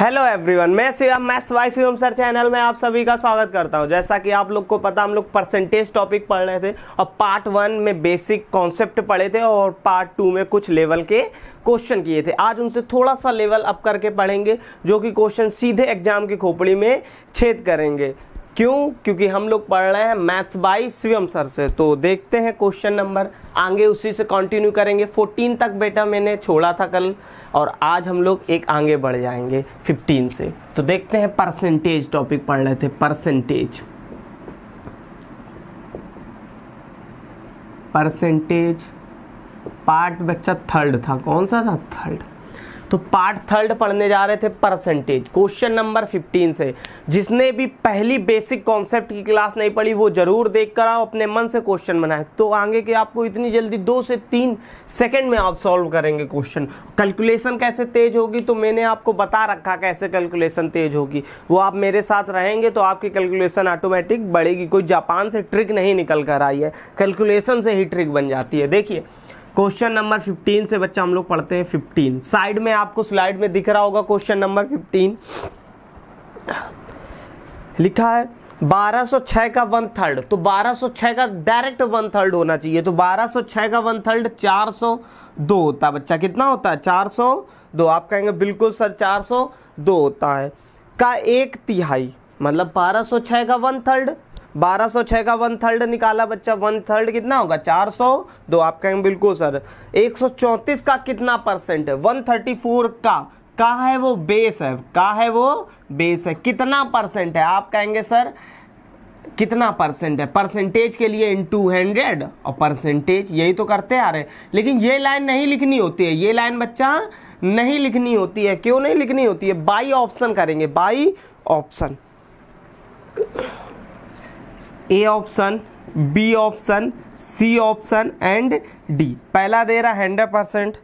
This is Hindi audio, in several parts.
हेलो एवरीवन, मैं Shivam maths by Shivam sir channel में आप सभी का स्वागत करता हूं। जैसा कि आप लोग को पता, हम लोग परसेंटेज टॉपिक पढ़ रहे थे और पार्ट 1 में बेसिक कॉन्सेप्ट पढ़े थे और पार्ट 2 में कुछ लेवल के क्वेश्चन किए थे। आज उनसे थोड़ा सा लेवल अप करके पढ़ेंगे, जो कि क्वेश्चन सीधे एग्जाम की खोपड़ी में छेद करेंगे। क्यों? क्योंकि हम लोग पढ़ रहे हैं मैथ्स बाय शिवम सर से। तो देखते हैं क्वेश्चन नंबर, आगे उसी से कंटिन्यू करेंगे। 14 तक बेटा मैंने छोड़ा था कल, और आज हम लोग एक आगे बढ़ जाएंगे 15 से। तो देखते हैं, परसेंटेज टॉपिक पढ़ रहे थे। परसेंटेज पार्ट बच्चा थर्ड था। कौन सा था? थर्ड। तो पार्ट थर्ड पढ़ने जा रहे थे परसेंटेज, क्वेश्चन नंबर 15 से। जिसने भी पहली बेसिक कॉन्सेप्ट की क्लास नहीं पढ़ी वो जरूर देख कर आओ, अपने मन से क्वेश्चन बनाए। तो आगे के आपको इतनी जल्दी 2 से 3 सेकंड में आप सॉल्व करेंगे क्वेश्चन। कैलकुलेशन कैसे तेज होगी तो मैंने आपको बता रखा कैसे कैलकुलेशन तेज होगी। वो आप मेरे साथ रहेंगे तो आपकी कैलकुलेशन ऑटोमेटिक बढ़ेगी। कोई जापान से ट्रिक नहीं निकल कर आई है, कैलकुलेशन से ही ट्रिक बन जाती है। देखिए क्वेश्चन नंबर 15 से बच्चा हम लोग पढ़ते हैं। 15 साइड में आपको स्लाइड में दिख रहा होगा। क्वेश्चन नंबर 15 लिखा है 1206 का 1/3। तो 1206 का डायरेक्ट 1/3 होना चाहिए। तो 1206 का 1/3 402 होता है बच्चा। कितना होता है? 402। आप कहेंगे बिल्कुल सर 402 होता है। का 1/3 मतलब 1206 का 1/3। 1206 का 1/3 निकाला बच्चा। 1/3 कितना होगा? 402। आप कहेंगे बिल्कुल सर। 134 का कितना परसेंट है? 134 का है वो बेस है। का है वो बेस है। कितना परसेंट है? आप कहेंगे सर कितना परसेंट है? परसेंटेज के लिए इनटू 100 और परसेंटेज यही तो करते आ रहे हैं। लेकिन ये लाइन नहीं लिखनी होती है। ये लाइन बच्चा नहीं लिखनी होती है। क्यों नहीं लिखनी होती है? बाई ऑप्शन करेंगे। By option, A option, B option, C option and D. पहला दे रहा 100%,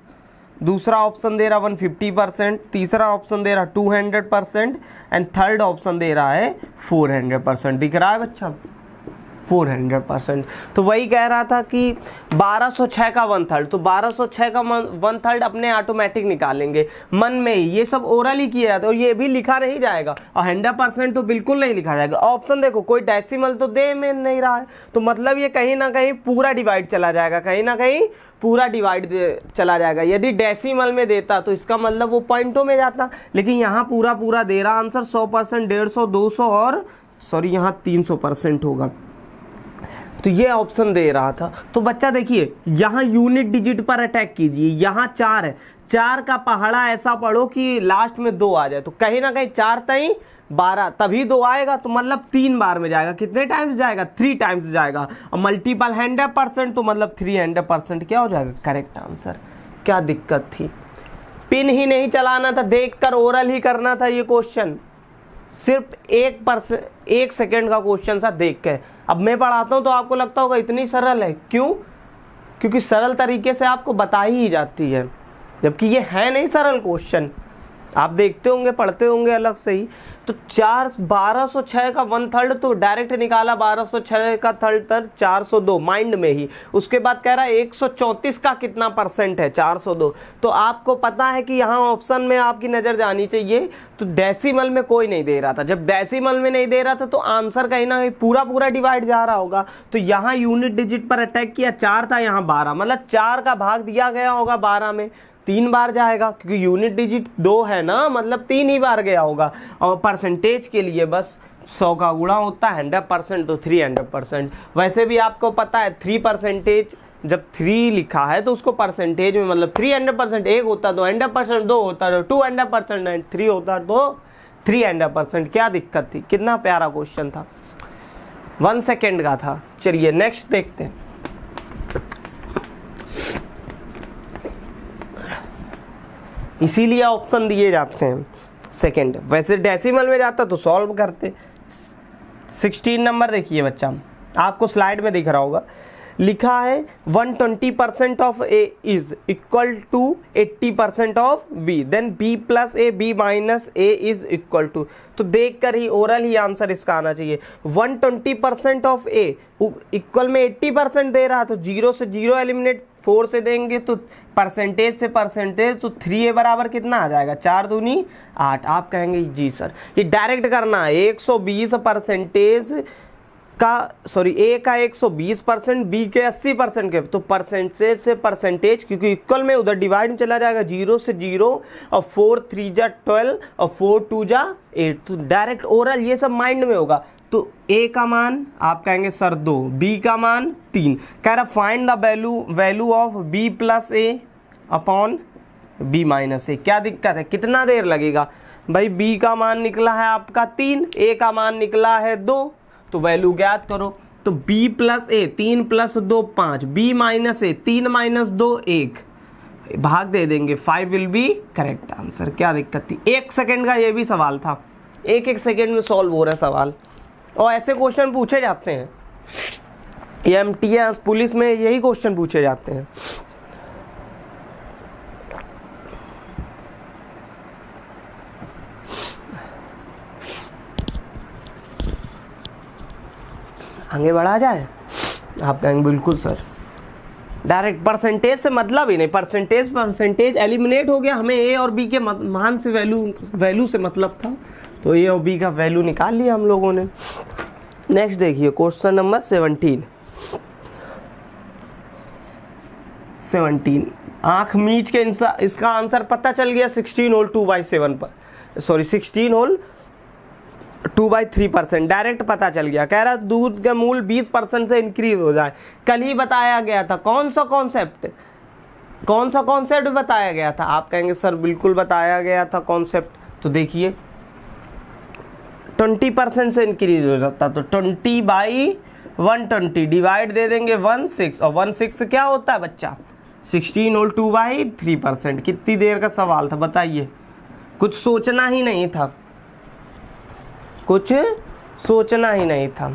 दूसरा ऑप्शन दे रहा 150%, तीसरा ऑप्शन दे रहा 200% एंड थर्ड ऑप्शन दे रहा है 400%। दिख रहा है बच्चा? 400%। तो वही कह रहा था कि 1206 का 1/3। तो 1206 का 1/3 अपने ऑटोमेटिक निकालेंगे मन में ही। ये सब ओरल ही किया जाता है और ये भी लिखा नहीं जाएगा। और 100% तो बिल्कुल नहीं लिखा जाएगा। ऑप्शन देखो, कोई डेसिमल तो दे में नहीं रहा है, तो मतलब ये कहीं ना कहीं पूरा डिवाइड चला जाएगा। कहीं ना कहीं पूरा डिवाइड चला जाएगा। यदि डेसिमल में देता तो इसका मतलब वो पॉइंटों में जाता। लेकिन यहाँ पूरा पूरा दे रहा आंसर। 100%, 150, 200 और सॉरी यहाँ 300% होगा। तो ये ऑप्शन दे रहा था। तो बच्चा देखिए, यहाँ यूनिट डिजिट पर अटैक कीजिए। यहाँ 4 है। 4 का पहाड़ा ऐसा पढ़ो कि लास्ट में 2 आ जाए। तो कहीं ना कहीं 4 तई 12 तभी 2 आएगा। तो मतलब 3 बार में जाएगा। कितने टाइम्स जाएगा? 3 टाइम्स जाएगा। और मल्टीपल 100% तो मतलब 300% क्या हो जाएगा? Correct answer. क्या दिक्कत थी? पिन ही नहीं चलाना था, देखकर ओरल ही करना था ये क्वेश्चन। सिर्फ 1 सेकेंड का क्वेश्चन था, देख के। अब मैं पढ़ाता हूं तो आपको लगता होगा इतनी सरल है। क्यों? क्योंकि सरल तरीके से आपको बताई ही जाती है, जबकि ये है नहीं सरल क्वेश्चन। आप देखते होंगे, पढ़ते होंगे अलग से ही। तो 1206 का 1/3 तो डायरेक्ट निकाला। 1206 का 1/3 402 माइंड में ही। उसके बाद कह रहा है 134 का कितना परसेंट है? 402। तो आपको पता है कि यहाँ ऑप्शन में आपकी नजर जानी चाहिए। तो डेसिमल में कोई नहीं दे रहा था। जब डेसिमल में नहीं दे रहा था तो आंसर कहीं ना कहीं पूरा पूरा डिवाइड जा रहा होगा। तो यहाँ यूनिट डिजिट पर अटैक किया। 4 था, यहाँ 12, मतलब 4 का भाग दिया गया होगा 12 में। 3 बार जाएगा क्योंकि यूनिट डिजिट 2 है ना, मतलब 3 ही बार गया होगा। और परसेंटेज के लिए बस 100 का गुणा होता है 100%, तो 300%। वैसे भी आपको पता है 3%, जब 3 लिखा है तो उसको परसेंटेज में मतलब 300%। 1 होता तो 100%, 2 होता तो 200%, 3 होता तो 300%। क्या दिक्कत थी? कितना प्यारा क्वेश्चन था। 1 सेकेंड का था। चलिए नेक्स्ट देखते हैं। इसीलिए ऑप्शन दिए जाते हैं सेकंड। वैसे डेसिमल में जाता तो सॉल्व करते। 16 नंबर देखिए बच्चा, आपको स्लाइड में दिख रहा होगा। लिखा है 120% of a is equal to 80% of b, then b plus A b minus a is equal to. तो देखकर ही ओरल ही आंसर इसका आना चाहिए। 120% ऑफ ए इक्वल में 80% दे रहा, तो 0 से 0 एलिमिनेट, 4 से देंगे तो परसेंटेज से परसेंटेज, तो 3a बराबर कितना आ जाएगा, 4 दूनी 8। आप कहेंगे जी सर ये डायरेक्ट करना है, 120 परसेंटेज का, सॉरी a का 120%, b के 80% के, तो परसेंटेज से परसेंटेज, क्योंकि इक्वल में उधर डिवाइड में चला जाएगा, 0 से 0, और 4 3 जा 12 और 4 2 जा 8, तो डायरेक्ट ओरल ये सब माइंड में होगा। तो a का मान आप कहेंगे सर 2, b का मान 3। कह रहा find the value of b plus a upon b minus a। क्या दिक्कत है, कितना देर लगेगा भाई, b का मान निकला है आपका 3, a का मान निकला है 2, तो वैल्यू ज्ञात करो। तो b plus a, 3 plus 2 5, b minus a, 3 minus 2 1, भाग दे देंगे, 5 विल बी करेक्ट आंसर। क्या दिक्कत थी, 1 सेकेंड का ये भी सवाल था, 1 सेकेंड में सॉल्व हो रहा है सवाल, और ऐसे क्वेश्चन पूछे जाते हैं, एमटीएस पुलिस में यही क्वेश्चन पूछे जाते हैं। आगे बढ़ा जाए, आप कहेंगे बिल्कुल सर, डायरेक्ट परसेंटेज से मतलब ही नहीं, परसेंटेज एलिमिनेट हो गया, हमें ए और बी के मान से वैल्यू से मतलब था, तो ए और बी का वैल्यू निकाल लिया हम लोगों ने। नेक्स्ट देखिए क्वेश्चन नंबर 17। आंख मीच के इसका आंसर पता चल गया, 16 होल 2/7 पर, सॉरी 16 होल 2/3%, डायरेक्ट पता चल गया। कह रहा दूध का मूल्य 20% से इंक्रीज हो जाए, कल ही बताया गया था। कौन सा कॉन्सेप्ट बताया गया था, आप कहेंगे सर बिल्कुल बताया गया था कॉन्सेप्ट। तो देखिए 20% से इंक्रीज हो जाता, तो 20/120 डिवाइड दे देंगे 16, और 16 क्या होता है बच्चा, 16 होल 2/3%। कितनी देर का सवाल था बताइए, कुछ सोचना ही नहीं था,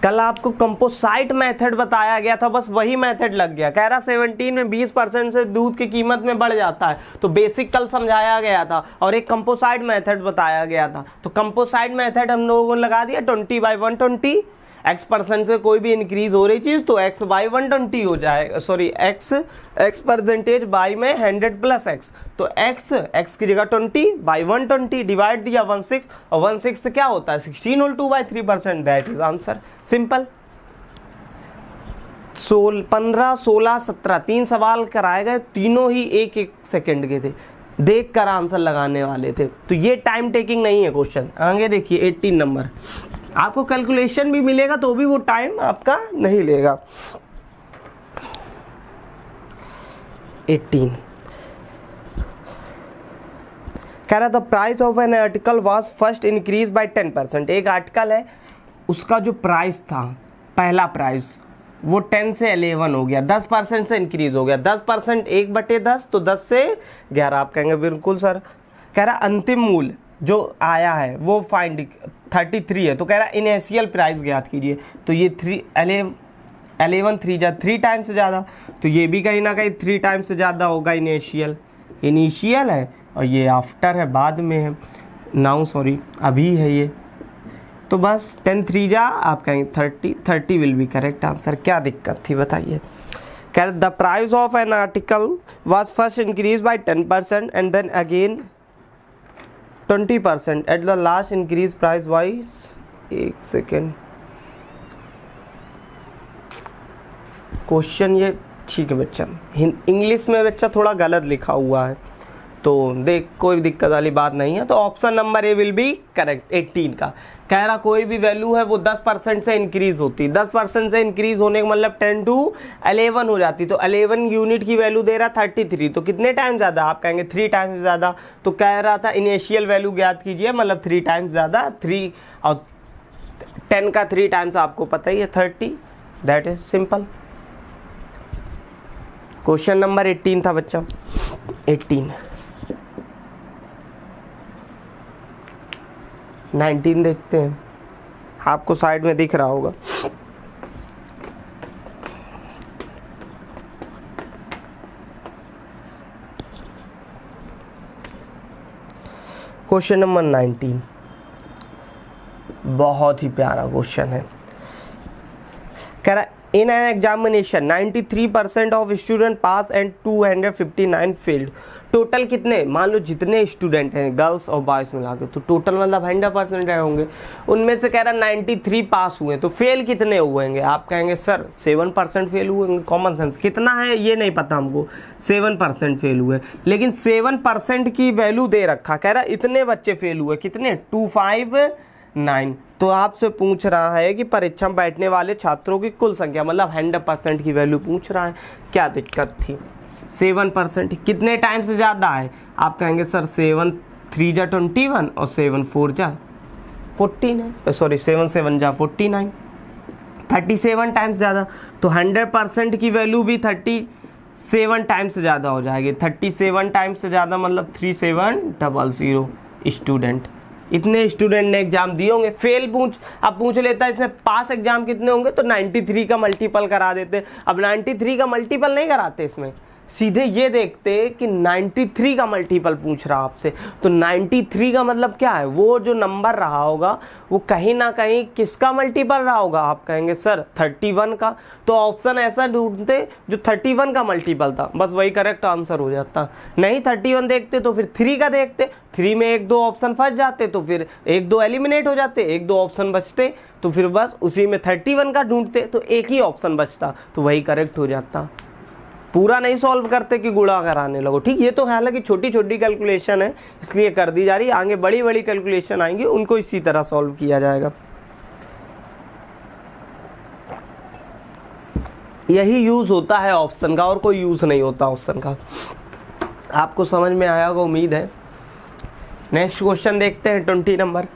कल आपको कंपोसाइट मेथड बताया गया था, बस वही मेथड लग गया। कह रहा 17 में 20% से दूध की कीमत में बढ़ जाता है, तो बेसिक कल समझाया गया था, और एक कंपोसाइट मेथड बताया गया था। तो कंपोसाइट मेथड हम लोगों ने लगा दिया 20/120, x% से कोई भी इंक्रीज हो रही चीज तो x/120 हो जाएगा, सॉरी x परसेंटेज बाई में 100 प्लस x, तो x की जगह 20/120 डिवाइड दिया 16, और 16 से क्या होता है 16 whole 2/3%, that is answer. Simple. 15, 16, 17 3 सवाल कराए गए, तीनों ही 1 सेकंड के थे, देख कर आंसर लगाने वाले थे, तो ये टाइम टेकिंग नहीं है क्वेश्चन। आगे देखिए 18 नंबर, आपको कैलकुलेशन भी मिलेगा तो भी वो टाइम आपका नहीं लेगा। 18 कह रहा था price of an article was first increase by 10%। एक आर्टिकल है, उसका जो प्राइस था, पहला प्राइस, वो 10 से 11 हो गया, 10% से इंक्रीज हो गया। 10% 1/10, तो 10 से 11। आप कहेंगे बिल्कुल सर। कह रहा अंतिम मूल्य जो आया है वो फाइंड 33 है, तो कह रहा इनिशियल प्राइस ज्ञात कीजिए। तो ये 11 3 जा 3 टाइम्स से ज़्यादा, तो ये भी कहीं ना कहीं 3 टाइम्स से ज़्यादा होगा। इनिशियल है, और ये आफ्टर है, बाद में है, नाउ सॉरी अभी है ये, तो बस 10 3 जा आप कहेंगे 30 विल बी करेक्ट आंसर। क्या दिक्कत थी बताइए। कह the price of an article was first increase by 10% and then again 20% at the last increase price wise. एक सेकेंड, क्वेश्चन ये ठीक है बच्चा, इंग्लिश में बच्चा थोड़ा गलत लिखा हुआ है, तो देख कोई दिक्कत वाली बात नहीं है। तो option number A will be correct 18 का। कह रहा कोई भी वैल्यू है वो 10% से इंक्रीज होती है, 10% से इंक्रीज होने का मतलब 10 to 11 हो जाती, तो 11 यूनिट की वैल्यू दे रहा 33, तो कितने टाइम ज़्यादा, आप कहेंगे 3 टाइम्स ज़्यादा। तो कह रहा था इनिशियल वैल्यू ज्ञात कीजिए, मतलब 3 टाइम्स ज़्यादा, 3 और 10 का 3 टाइम्स आपको पता ही है 30, that is simple. Question number 18 था बच्चा, 18। 19 देखते हैं, आपको साइड में दिख रहा होगा। क्वेश्चन नंबर 19 बहुत ही प्यारा क्वेश्चन है। कह रहा In an examination 93% of student pass and 259 failed. Total कितने, मान लो जितने स्टूडेंट हैं गर्ल्स और बॉयज मिला के, तो टोटल मतलब 100% रहे होंगे, उनमें से कह रहा 93 पास हुए, तो फेल कितने हुए होंगे? आप कहेंगे सर 7% फेल हुए होंगे। कॉमन सेंस कितना है ये नहीं पता हमको, 7% फेल हुए, लेकिन 7% की वैल्यू दे रखा, कह रहा इतने बच्चे फेल हुए, कितने? 259। तो आपसे पूछ रहा है कि परीक्षा में बैठने वाले छात्रों की कुल संख्या, मतलब 100% की वैल्यू पूछ रहा है, क्या दिक्कत थी? 7% कितने टाइम से ज़्यादा है? आप कहेंगे सर 7 3 जा 21 और 7 4 जा 49, सॉरी 7 7 जा 49, 37 टाइम्स ज़्यादा। तो 100% की वैल्यू भी 37 टाइम्स से ज़्यादा हो जाएगी। 37 टाइम्स से ज़्यादा मतलब 3700 स्टूडेंट, इतने स्टूडेंट ने एग्जाम दिए होंगे। फेल अब पूछ लेता है इसमें पास एग्जाम कितने होंगे, तो 93 का मल्टीपल करा देते। अब 93 का मल्टीपल नहीं कराते, इसमें सीधे ये देखते कि 93 का मल्टीपल पूछ रहा आपसे, तो 93 का मतलब क्या है? वो जो नंबर रहा होगा वो कहीं ना कहीं किसका मल्टीपल रहा होगा? आप कहेंगे सर 31 का, तो ऑप्शन ऐसा ढूंढते जो 31 का मल्टीपल था, बस वही करेक्ट आंसर हो जाता। नहीं 31 देखते तो फिर 3 का देखते, 3 में 1-2 ऑप्शन फंस जाते, तो फिर 1-2 एलिमिनेट हो जाते, 1-2 ऑप्शन बचते, तो फिर बस उसी में 31 का ढूंढते, तो एक ही ऑप्शन बचता, तो वही करेक्ट हो जाता। पूरा नहीं सॉल्व करते कि गुणा कराने लगो, ठीक। ये तो हालांकि छोटी छोटी कैलकुलेशन है इसलिए कर दी जा रही है, आगे बड़ी बड़ी कैलकुलेशन आएंगी उनको इसी तरह सॉल्व किया जाएगा। यही यूज होता है ऑप्शन का, और कोई यूज नहीं होता ऑप्शन का। आपको समझ में आया होगा उम्मीद है। नेक्स्ट क्वेश्चन देखते हैं 20 नंबर।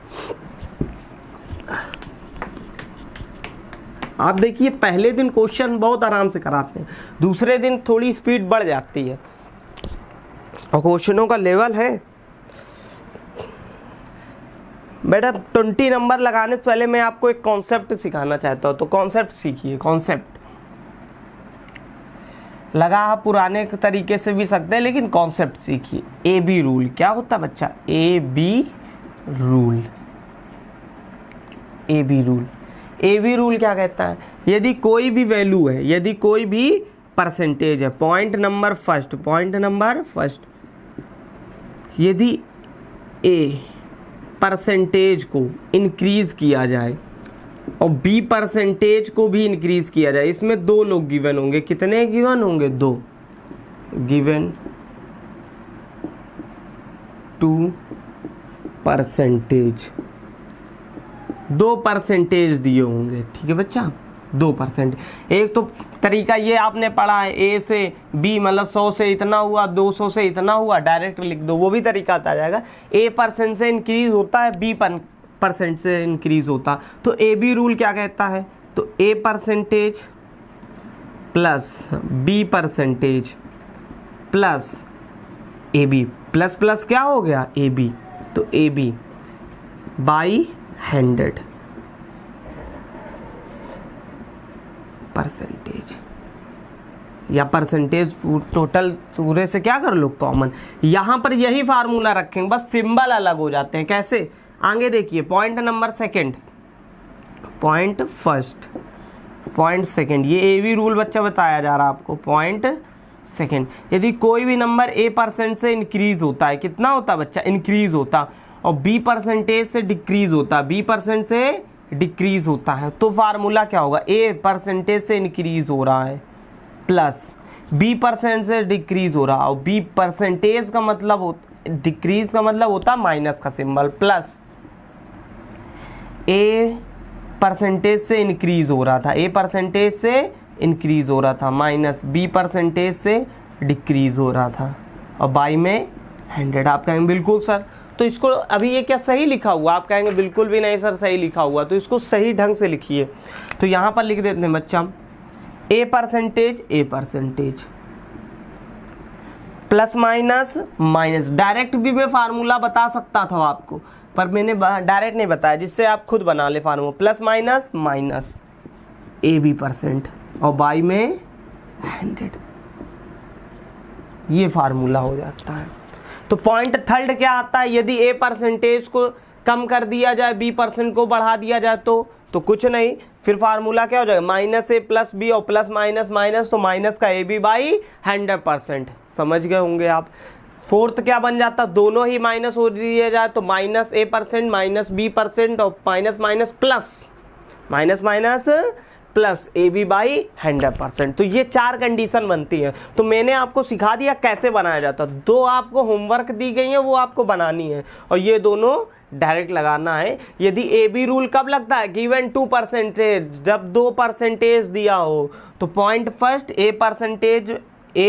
आप देखिए पहले दिन क्वेश्चन बहुत आराम से कराते हैं, दूसरे दिन थोड़ी स्पीड बढ़ जाती है और क्वेश्चनों का लेवल है। बेटा 20 नंबर लगाने से पहले मैं आपको एक कॉन्सेप्ट सिखाना चाहता हूं, तो कॉन्सेप्ट सीखिए। कॉन्सेप्ट लगा आप पुराने तरीके से भी सकते हैं, लेकिन कॉन्सेप्ट सीखिए। ए बी रूल क्या होता है बच्चा? A B rule. A B rule, A B rule क्या कहता है? यदि कोई भी वैल्यू है, यदि कोई भी परसेंटेज है, पॉइंट नंबर फर्स्ट, यदि ए परसेंटेज को इंक्रीज किया जाए और बी परसेंटेज को भी इंक्रीज किया जाए, इसमें 2 लोग गिवन होंगे। कितने गिवन होंगे? 2 गिवन 2 परसेंटेज, 2% दिए होंगे, ठीक है बच्चा, 2%। एक तो तरीका ये आपने पढ़ा है, ए से बी मतलब 100 से इतना हुआ, 200 से इतना हुआ, डायरेक्ट लिख दो, वो भी तरीका आता जाएगा। A% से इंक्रीज होता है, B% से इंक्रीज होता, तो ए बी रूल क्या कहता है? तो A% plus B% plus AB plus plus क्या हो गया? AB, तो AB बाई 100 परसेंटेज, या परसेंटेज टोटल पूरे से क्या कर लो कॉमन। यहां पर यही फार्मूला रखेंगे, बस सिंबल अलग हो जाते हैं। कैसे? आगे देखिए, point number second, point first, point second, ये ए बी रूल बच्चा बताया जा रहा है आपको। पॉइंट सेकंड, यदि कोई भी नंबर A% से इंक्रीज होता है, कितना होता है बच्चा? इंक्रीज होता, और B% से डिक्रीज होता, B% से डिक्रीज होता है, तो फार्मूला क्या होगा? A% से इंक्रीज हो रहा है प्लस B% से डिक्रीज हो रहा, और B% का मतलब डिक्रीज का मतलब होता है माइनस का सिंबल, प्लस A% से इंक्रीज हो रहा था, A% से इंक्रीज हो रहा था, माइनस B% से डिक्रीज हो रहा था, और बाई में 100। आप कहेंगे बिल्कुल सर, तो इसको अभी ये क्या सही लिखा हुआ? आप कहेंगे बिल्कुल भी नहीं सर सही लिखा हुआ, तो इसको सही ढंग से लिखिए। तो यहां पर लिख देते हैं बच्चा A% plus minus minus. Direct भी मैं फार्मूला बता सकता था आपको, पर मैंने डायरेक्ट नहीं बताया, जिससे आप खुद बना ले formula. Plus minus minus AB% और बाई में 100, ये फार्मूला हो जाता है। तो पॉइंट थर्ड क्या आता है? यदि A% को कम कर दिया जाए, B% को बढ़ा दिया जाए, तो कुछ नहीं, फिर फार्मूला क्या हो जाएगा, माइनस ए प्लस बी और प्लस माइनस माइनस, तो माइनस का ए बी बाई 100%। समझ गए होंगे आप। फोर्थ क्या बन जाता, दोनों ही माइनस हो दिया जाए तो minus A percent minus B percent और minus minus plus, minus minus plus A B by 100%। तो ये 4 कंडीशन बनती है। तो मैंने आपको सिखा दिया कैसे बनाया जाता। 2 आपको होमवर्क दी गई है, वो आपको बनानी है और ये दोनों डायरेक्ट लगाना है। यदि ए बी रूल कब लगता है, गिवन 2%, जब 2% दिया हो तो पॉइंट फर्स्ट ए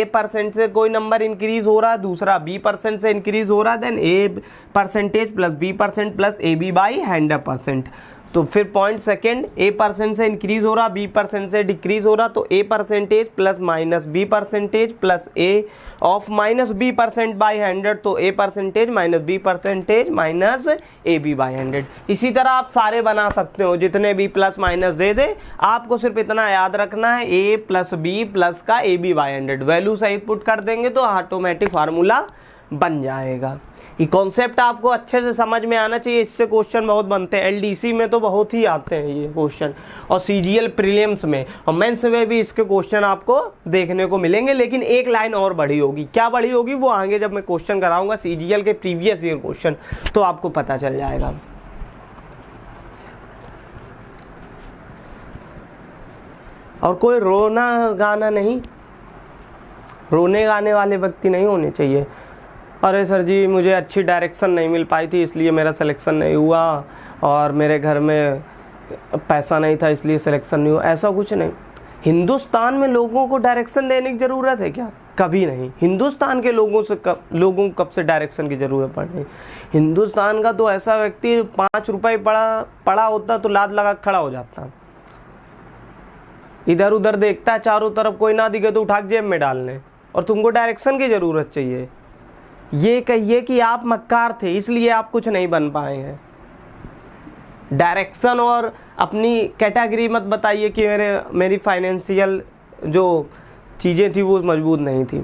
परसेंट से कोई नंबर इंक्रीज हो रहा है, दूसरा बी परसेंट से इंक्रीज हो रहा है, then A percentage plus B percent plus A B by 100%। तो फिर पॉइंट सेकेंड ए परसेंट से इंक्रीज हो रहा, बी परसेंट से डिक्रीज हो रहा, तो A percentage plus minus B percentage plus A of minus B percent by 100, तो A percentage minus B percentage minus A B by 100। इसी तरह आप सारे बना सकते हो, जितने भी प्लस माइनस दे दे, आपको सिर्फ इतना याद रखना है ए प्लस बी प्लस का ए बी बाई 100 वैल्यू सहित पुट कर देंगे तो ऑटोमेटिक फार्मूला बन जाएगा। ये कॉन्सेप्ट आपको अच्छे से समझ में आना चाहिए, इससे क्वेश्चन बहुत बनते हैं। एलडीसी में तो बहुत ही आते हैं ये क्वेश्चन, और सीजीएल प्रीलिम्स में और मेंस में भी इसके क्वेश्चन आपको देखने को मिलेंगे। लेकिन एक लाइन और बड़ी होगी, क्या बड़ी होगी वो आगे जब मैं क्वेश्चन कराऊंगा सीजीएल के प्रीवियस ईयर क्वेश्चन, तो आपको पता चल जाएगा। और कोई रोना गाना नहीं, रोने गाने वाले व्यक्ति नहीं होने चाहिए। अरे सर जी मुझे अच्छी डायरेक्शन नहीं मिल पाई थी इसलिए मेरा सिलेक्शन नहीं हुआ, और मेरे घर में पैसा नहीं था इसलिए सिलेक्शन नहीं हुआ, ऐसा कुछ नहीं। हिंदुस्तान में लोगों को डायरेक्शन देने की ज़रूरत है क्या? कभी नहीं। हिंदुस्तान के लोगों को कब से डायरेक्शन की ज़रूरत पड़ रही? हिंदुस्तान का तो ऐसा व्यक्ति 5 रुपये पड़ा होता तो लात लगा खड़ा हो जाता, इधर उधर देखता है चारों तरफ, कोई ना दिखे तो उठा के जेब में डालने, और तुमको डायरेक्शन की ज़रूरत चाहिए। ये कहिए कि आप मक्कार थे इसलिए आप कुछ नहीं बन पाए हैं। डायरेक्शन और अपनी कैटेगरी मत बताइए कि मेरी फाइनेंशियल जो चीज़ें थी वो मजबूत नहीं थी,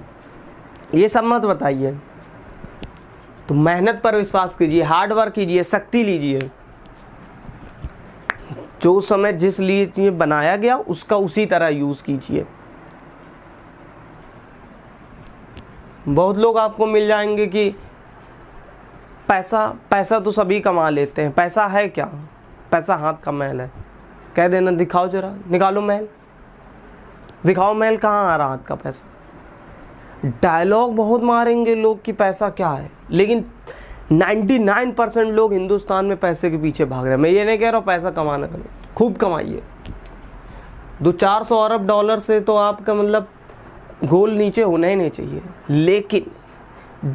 ये सब मत बताइए। तो मेहनत पर विश्वास कीजिए, हार्ड वर्क कीजिए, शक्ति लीजिए। जो समय जिस लिए बनाया गया उसका उसी तरह यूज़ कीजिए। बहुत लोग आपको मिल जाएंगे कि पैसा तो सभी कमा लेते हैं, पैसा है क्या? पैसा हाथ का मैल है। कह देना दिखाओ जरा, निकालो मैल, दिखाओ मैल, कहाँ आ रहा हाथ का पैसा। डायलॉग बहुत मारेंगे लोग कि पैसा क्या है, लेकिन 99% लोग हिंदुस्तान में पैसे के पीछे भाग रहे हैं। मैं ये नहीं कह रहा हूँ पैसा कमाना करें, खूब कमाइए। 200-400 अरब डॉलर से तो आपका मतलब गोल नीचे होना ही नहीं चाहिए। लेकिन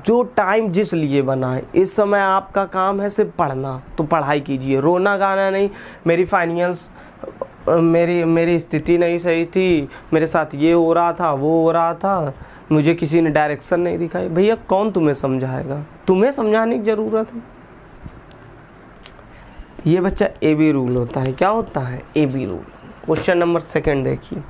जो टाइम जिस लिए बना है, इस समय आपका काम है सिर्फ पढ़ना, तो पढ़ाई कीजिए। रोना गाना नहीं, मेरी फाइनेंस मेरी स्थिति नहीं सही थी, मेरे साथ ये हो रहा था वो हो रहा था, मुझे किसी ने डायरेक्शन नहीं दिखाई। भैया कौन तुम्हें समझाएगा? तुम्हें समझाने की ज़रूरत है। ये बच्चा ए बी रूल होता है। क्या होता है? A B rule. Question number 2 देखिए।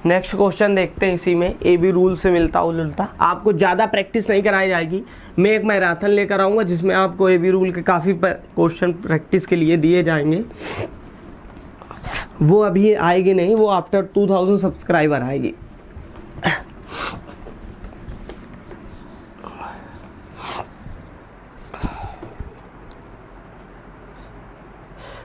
नेक्स्ट क्वेश्चन देखते हैं, इसी में ए बी रूल से मिलता जुलता। आपको ज़्यादा प्रैक्टिस नहीं कराई जाएगी, मैं एक मैराथन लेकर आऊँगा जिसमें आपको ए बी रूल के काफ़ी क्वेश्चन प्रैक्टिस के लिए दिए जाएंगे। वो अभी आएगी नहीं, वो आफ्टर 2000 सब्सक्राइबर आएगी।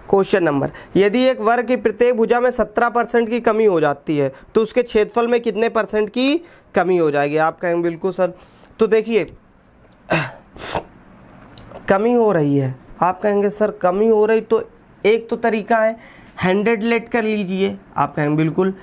क्वेश्चन नंबर, यदि एक वर्ग की प्रत्येक भुजा में 17% की कमी हो जाती है तो उसके क्षेत्रफल में कितने % की कमी हो जाएगी? आप कहेंगे बिल्कुल सर, तो देखिए कमी हो रही है। आप कहेंगे सर कमी हो रही, तो एक तो तरीका है 100 लेट कर लीजिए। आप कहेंगे बिल्कुल।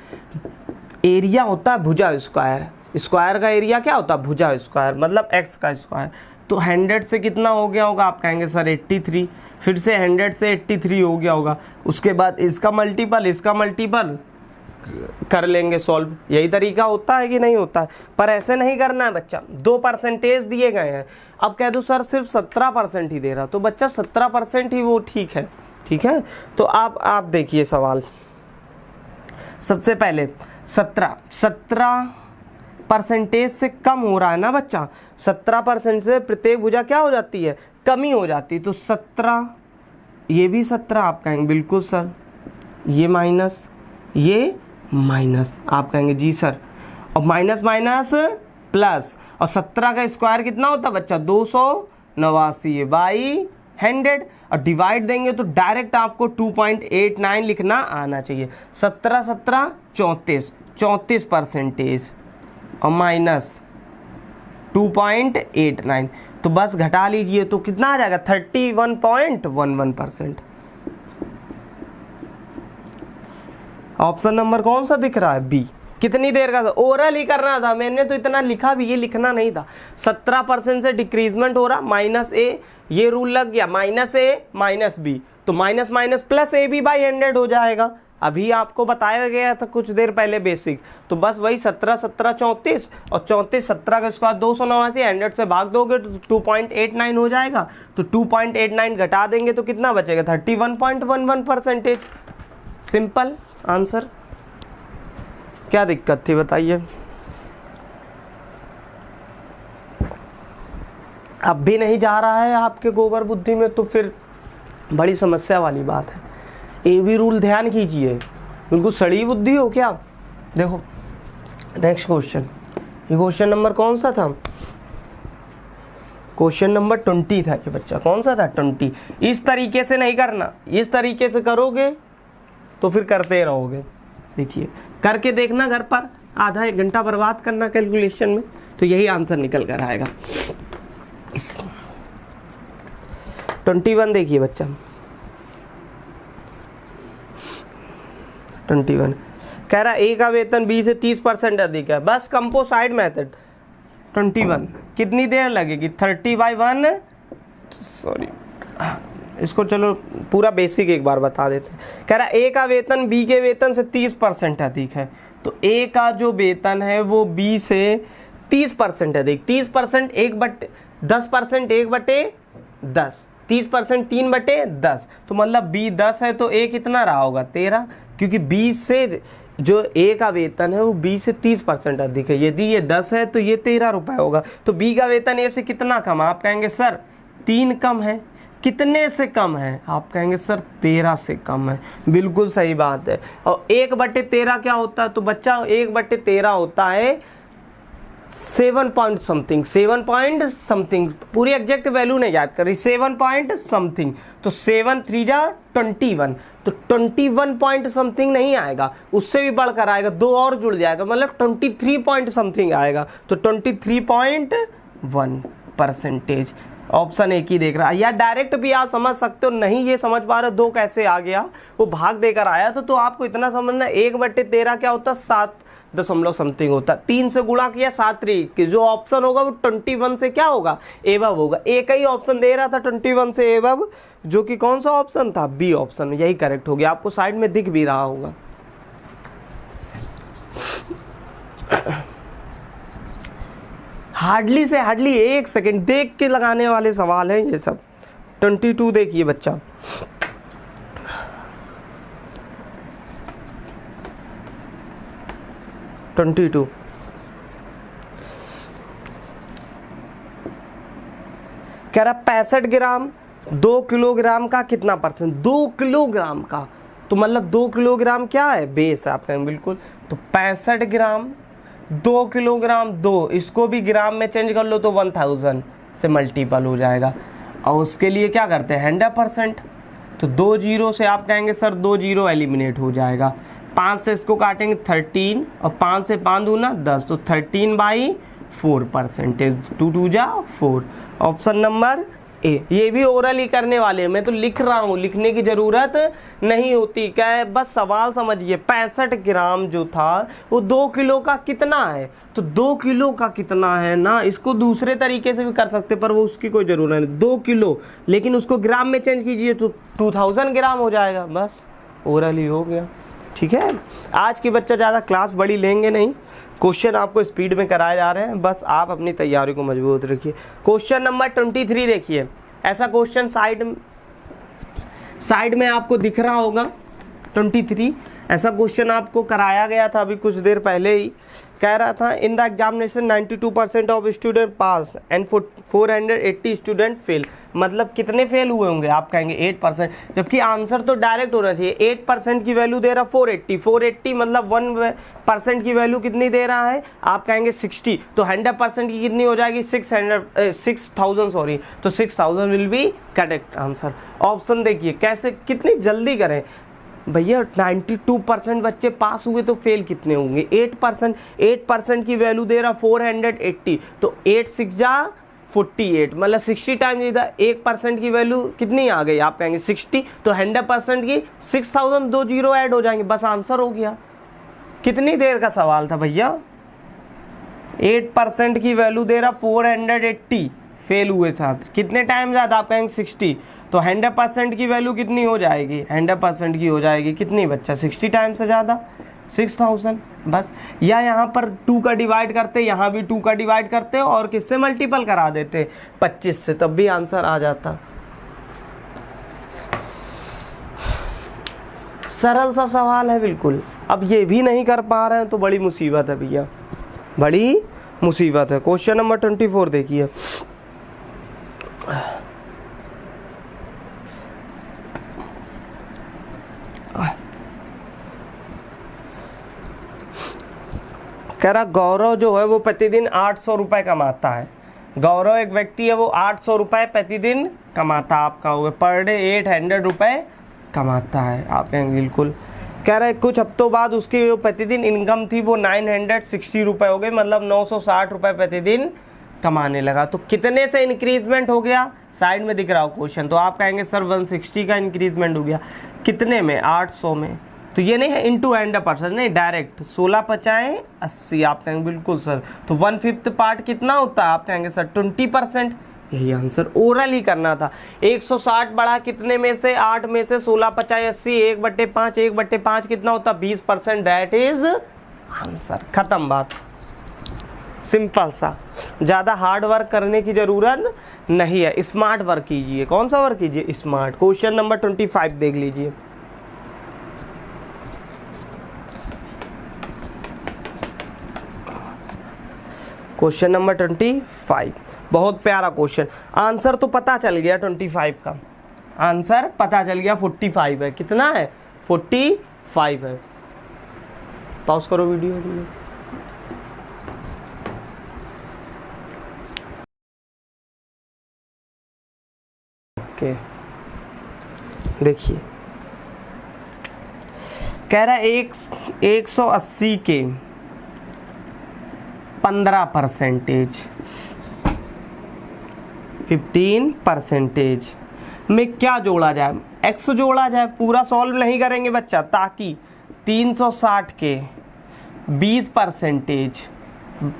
एरिया होता है भुजा स्क्वायर, स्क्वायर का एरिया क्या होता है? भुजा स्क्वायर, मतलब x का स्क्वायर। तो 100 से कितना हो गया होगा? आप कहेंगे सर 83। फिर से 100 से 83 हो गया होगा। उसके बाद इसका मल्टीपल कर लेंगे सॉल्व। यही तरीका होता है कि नहीं होता है? पर ऐसे नहीं करना है बच्चा। 2% दिए गए हैं, अब कह दो सर सिर्फ 17% ही दे रहा, तो बच्चा 17% ही वो ठीक है। ठीक है, तो आप देखिए सवाल। सबसे पहले 17% से कम हो रहा है ना बच्चा। 17% से प्रत्येक भुजा क्या हो जाती है? कमी हो जाती है। तो 17, ये भी 17। आप कहेंगे बिल्कुल सर। ये माइनस, ये माइनस। आप कहेंगे जी सर, और माइनस माइनस प्लस, और 17 का स्क्वायर कितना होता है बच्चा? 289 बाई 100, और डिवाइड देंगे तो डायरेक्ट आपको 2.89 लिखना आना चाहिए। 17 17 34, 34% और माइनस 2.89, तो बस घटा लीजिए तो कितना आ जाएगा? 31.11%। ऑप्शन नंबर कौन सा दिख रहा है? बी। कितनी देर का था? ओरल ही करना था, मैंने तो इतना लिखा भी, ये लिखना नहीं था। 17% से डिक्रीजमेंट हो रहा, माइनस ए, ये रूल लग गया, माइनस ए माइनस बी, तो minus minus plus A B by 100 हो जाएगा। अभी आपको बताया गया था कुछ देर पहले बेसिक, तो बस वही 17 17 34, और 34 17 का स्क्वायर 289, 100 से भाग दोगे तो 2.89 हो जाएगा। तो 2.89 घटा देंगे तो कितना बचेगा? 31.11%। Simple answer. क्या दिक्कत थी बताइए? अब भी नहीं जा रहा है आपके गोबर बुद्धि में, तो फिर बड़ी समस्या वाली बात है। ए बी रूल ध्यान कीजिए, बिल्कुल सड़ी बुद्धि हो क्या? देखो नेक्स्ट क्वेश्चन, ये क्वेश्चन नंबर कौन सा था? क्वेश्चन नंबर 20 था कि बच्चा, कौन सा था? 20। इस तरीके से नहीं करना, इस तरीके से करोगे तो फिर करते रहोगे। देखिए करके देखना घर पर, आधा एक घंटा बर्बाद करना कैलकुलेशन में, तो यही आंसर निकल कर आएगा। 21 देखिए बच्चा, 21 कह रहा ए का वेतन बी से 30% अधिक है, बस कंपोसाइड मेथड। 21 कितनी देर लगेगी? 30/1, सॉरी इसको चलो पूरा बेसिक एक बार बता देते हैं। कह रहा ए का वेतन बी के वेतन से 30% अधिक है, तो ए का जो वेतन है वो बी से 30% अधिक। 30% 10% 1/10, 30% 3/10, तो मतलब बी 10 है तो ए कितना रहा होगा? 13, क्योंकि बी से जो ए का वेतन है वो बी से 30% अधिक है। यदि ये 10 है तो ये 13 रुपए होगा, तो बी का वेतन ए से कितना कम है? आप कहेंगे सर 3 कम है। कितने से कम है? आप कहेंगे सर 13 से कम है। बिल्कुल सही बात है। और 1/13 क्या होता है? तो बच्चा 1/13 होता है 7 पॉइंट समथिंग, पूरी एग्जैक्ट वैल्यू नहीं याद करी, 7 पॉइंट समथिंग, तो 7 3 जा 21, तो 21 पॉइंट समथिंग नहीं आएगा, उससे भी बढ़कर आएगा, 2 और जुड़ जाएगा, मतलब 23 पॉइंट समथिंग आएगा, तो 23.1%। ऑप्शन एक ही देख रहा है, या डायरेक्ट भी आप समझ सकते हो। नहीं ये समझ पा रहे हो 2 कैसे आ गया, वो भाग देकर आया तो आपको इतना समझना 1/13 क्या होता है? 7 दशमलव समथिंग होता है। 3 से गुणा किया 7 3, जो ऑप्शन होगा वो 21 से क्या होगा? एबव होगा। एक ही ऑप्शन दे रहा था 21 से एबव, जो कि कौन सा ऑप्शन था? B option. यही करेक्ट हो गया, आपको साइड में दिख भी रहा होगा। हार्डली से हार्डली 1 सेकेंड देख के लगाने वाले सवाल हैं ये सब। 22 देखिए बच्चा, कह रहा 65 ग्राम 2 किलोग्राम का कितना परसेंट? 2 किलोग्राम का, तो मतलब 2 किलोग्राम क्या है? बेस है। आप कहेंगे बिल्कुल, तो 65 ग्राम 2 किलोग्राम, 2 इसको भी ग्राम में चेंज कर लो तो 1000 से मल्टीपल हो जाएगा, और उसके लिए क्या करते हैं? 100%, तो 2 जीरो से आप कहेंगे सर 2 जीरो एलिमिनेट हो जाएगा। 5 से इसको काटेंगे 13, और 5 से 5 दूना 10, तो 13/4%। 2 2 जा 4। Option number A. ये भी ओरल ही करने वाले हैं, मैं तो लिख रहा हूँ, लिखने की जरूरत नहीं होती। क्या है, बस सवाल समझिए। 65 ग्राम जो था वो 2 किलो का कितना है, तो 2 किलो का कितना है ना, इसको दूसरे तरीके से भी कर सकते, पर वो उसकी कोई जरूरत नहीं। 2 किलो, लेकिन उसको ग्राम में चेंज कीजिए तो 2000 ग्राम हो जाएगा, बस ओरल ही हो गया। ठीक है, आज की बच्चा ज़्यादा क्लास बड़ी लेंगे नहीं, क्वेश्चन आपको स्पीड में कराए जा रहे हैं, बस आप अपनी तैयारी को मजबूत रखिए। क्वेश्चन नंबर 23 देखिए, ऐसा क्वेश्चन साइड में आपको दिख रहा होगा। 23 ऐसा क्वेश्चन आपको कराया गया था अभी कुछ देर पहले ही। कह रहा था in the examination 92% of student pass and 480 student fail, मतलब कितने फेल हुए होंगे? आप कहेंगे 8%, जबकि आंसर तो डायरेक्ट होना चाहिए। 8% की वैल्यू दे रहा 480 मतलब 1% की वैल्यू कितनी दे रहा है? आप कहेंगे 60, तो 100% की कितनी हो जाएगी? 6000 सॉरी, तो 6000 will be correct answer. Option देखिए कैसे, कितनी जल्दी करें भैया। 92% बच्चे पास हुए तो फेल कितने होंगे? 8% की वैल्यू दे रहा 480, तो 8 6 जा 48, मतलब 60 टाइम इधर 1% की वैल्यू कितनी आ गई? आप कहेंगे 60, तो 100% की 6000 दो जीरो ऐड हो जाएंगे, बस आंसर हो गया। कितनी देर का सवाल था भैया? 8% की वैल्यू दे रहा 480, फेल हुए छात्र कितने टाइम ज़्यादा? आप कहेंगे 60, तो 100% की वैल्यू कितनी हो जाएगी? 100% की हो जाएगी कितनी बच्चा? 60 टाइम से ज़्यादा 6000 बस। या यहाँ पर 2 का डिवाइड करते, यहाँ भी 2 का डिवाइड करते और किससे मल्टीपल करा देते? 25 से, तब भी आंसर आ जाता। सरल सा सवाल है बिल्कुल। अब ये भी नहीं कर पा रहे हैं तो बड़ी मुसीबत है भैया, बड़ी मुसीबत है। क्वेश्चन नंबर 24 देखिए। कह रहा गौरव जो है वो प्रतिदिन 800 रुपए कमाता है। गौरव एक व्यक्ति है, वो 800 रुपए प्रतिदिन कमाता, आपका हो गया पर डे 800 रुपए कमाता है। आप कहेंगे बिल्कुल। कह रहे कुछ हफ्तों बाद उसकी जो प्रतिदिन इनकम थी वो 960 रुपए हो गई, मतलब 960 रुपए प्रतिदिन कमाने लगा। तो कितने से इंक्रीजमेंट हो गया? साइड में दिख रहा हो क्वेश्चन, तो आप कहेंगे सर 160 का इंक्रीजमेंट हो गया। कितने में? 800 में। तो ये नहीं है इनटू 100%, नहीं डायरेक्ट 16 50 80। आप कहेंगे बिल्कुल सर, तो 1/5 पार्ट कितना होता है? आप कहेंगे सर 20%। यही आंसर ओरल ही करना था। 160 बढ़ा कितने में से? 8 में से 16 50 80, 1/5, 1/5 कितना होता? 20%। दैट इज आंसर, खत्म बात। सिंपल सा, ज़्यादा हार्ड वर्क करने की जरूरत नहीं है, स्मार्ट वर्क कीजिए। कौन सा वर्क कीजिए? स्मार्ट। क्वेश्चन नंबर 25 देख लीजिए। क्वेश्चन नंबर 25, बहुत प्यारा क्वेश्चन। आंसर तो पता चल गया 25 का, आंसर पता चल गया 45 है। कितना है? 45 है। पॉज करो वीडियो। ओके देखिए, कह रहा है 180 के 15%, 15% में क्या जोड़ा जाए? x जोड़ा जाए। पूरा सॉल्व नहीं करेंगे बच्चा, ताकि 360 के 20%,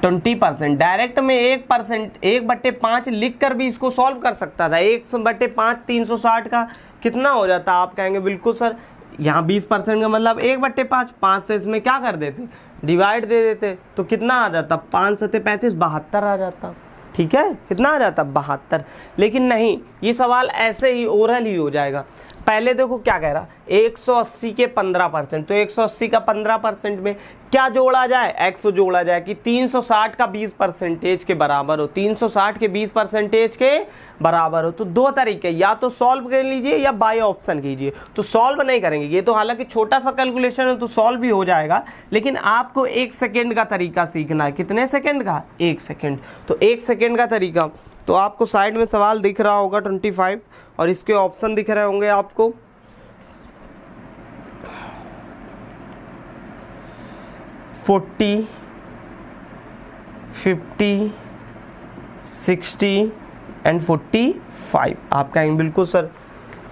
20%, डायरेक्ट में 1%, 1/5 लिख कर भी इसको सॉल्व कर सकता था। 1/5 360 का कितना हो जाता? आप कहेंगे बिल्कुल सर, यहाँ 20% का मतलब 1/5, 5 से इसमें क्या कर देते? डिवाइड दे देते, तो कितना आ जाता? 5 7 35, 72 आ जाता। ठीक है, कितना आ जाता? 72। लेकिन नहीं, ये सवाल ऐसे ही ओरल ही हो जाएगा। पहले देखो क्या कह रहा, 180 के 15%, तो 180 का 15% में क्या जोड़ा जाए? x जोड़ा जाए कि 360 का 20% के बराबर हो, 360 के 20% के बराबर हो। तो दो तरीके, या तो सॉल्व कर लीजिए या बाय ऑप्शन कीजिए। तो सॉल्व नहीं करेंगे, ये तो हालांकि छोटा सा कैलकुलेशन है तो सॉल्व भी हो जाएगा, लेकिन आपको 1 सेकेंड का तरीका सीखना है। कितने सेकेंड का? 1 सेकेंड। तो 1 सेकेंड का तरीका, तो आपको साइड में सवाल दिख रहा होगा 25 और इसके ऑप्शन दिख रहे होंगे आपको। $40, $50, $60 एंड 45। आप कहेंगे बिल्कुल सर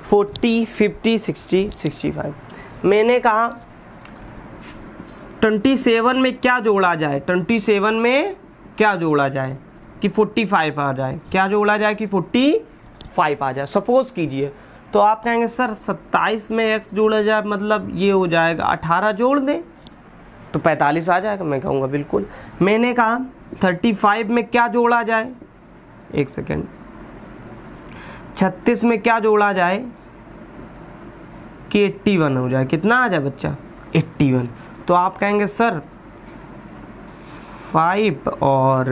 40, 50, 60, 65। मैंने कहा 27 में क्या जोड़ा जाए? 27 में क्या जोड़ा जाए कि 45 आ जाए? क्या जोड़ा जाए कि 45 आ जाए? सपोज कीजिए, तो आप कहेंगे सर 27 में x जोड़ा जाए, मतलब ये हो जाएगा 18 जोड़ दें तो 45 आ जाएगा। मैं कहूँगा बिल्कुल। मैंने कहा 35 में क्या जोड़ा जाए? 1 सेकेंड। 36 में क्या जोड़ा जाए कि 81 हो जाए? कितना आ जाए बच्चा? 81। तो आप कहेंगे सर 45 और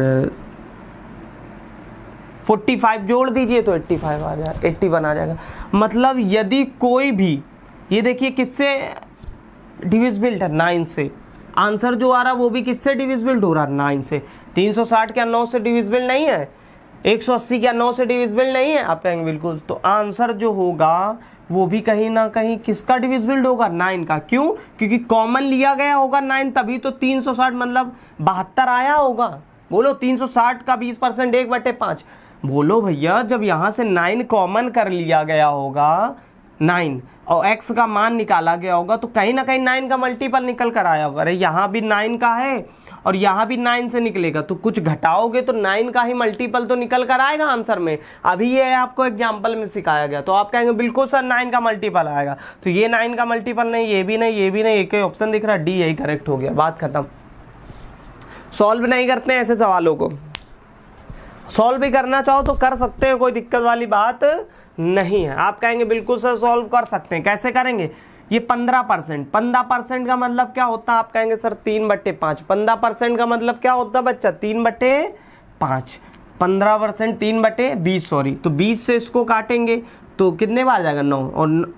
45 जोड़ दीजिए तो 85 आ जाएगा, 81 आ जाएगा। मतलब यदि कोई भी, ये देखिए किससे डिविजिबल है, 9 से। आंसर जो आ रहा है वो भी किससे डिविजिबल हो रहा है, 9 से। 360 क्या 9 से डिविजिबल नहीं है? 180 क्या 9 से डिविजिबल नहीं है? आप कहेंगे बिल्कुल। तो आंसर जो होगा वो भी कहीं ना कहीं किसका डिविजिबल होगा, 9 का। क्यों? क्योंकि कॉमन लिया गया होगा 9, तभी तो 360 मतलब 72 आया होगा। बोलो 360 का 20% 1/5। बोलो भैया, जब यहां से 9 कॉमन कर लिया गया होगा 9 और x का मान निकाला गया होगा, तो कहीं ना कहीं 9 का मल्टीपल निकल कर आया होगा। अरे यहाँ भी 9 का है और यहाँ भी 9 से निकलेगा, तो कुछ घटाओगे तो 9 का ही मल्टीपल तो निकल कर आएगा आंसर में। अभी ये आपको एग्जाम्पल में सिखाया गया, तो आप कहेंगे बिल्कुल सर 9 का मल्टीपल आएगा। तो ये 9 का मल्टीपल नहीं, ये भी नहीं, ये भी नहीं, एक ही ऑप्शन दिख रहा है, डी यही करेक्ट हो गया, बात खत्म। सॉल्व नहीं करते हैं ऐसे सवालों को, सॉल्व भी करना चाहो तो कर सकते हैं, कोई दिक्कत वाली बात नहीं है। आप कहेंगे बिल्कुल सर सॉल्व कर सकते हैं, कैसे करेंगे? ये 15%, 15% का मतलब क्या होता है? आप कहेंगे सर 3/5। 15% का मतलब क्या होता है बच्चा? 3/5। 15% 3/20, सॉरी। तो 20 से इसको काटेंगे तो कितने बार आ जाएगा? 9 और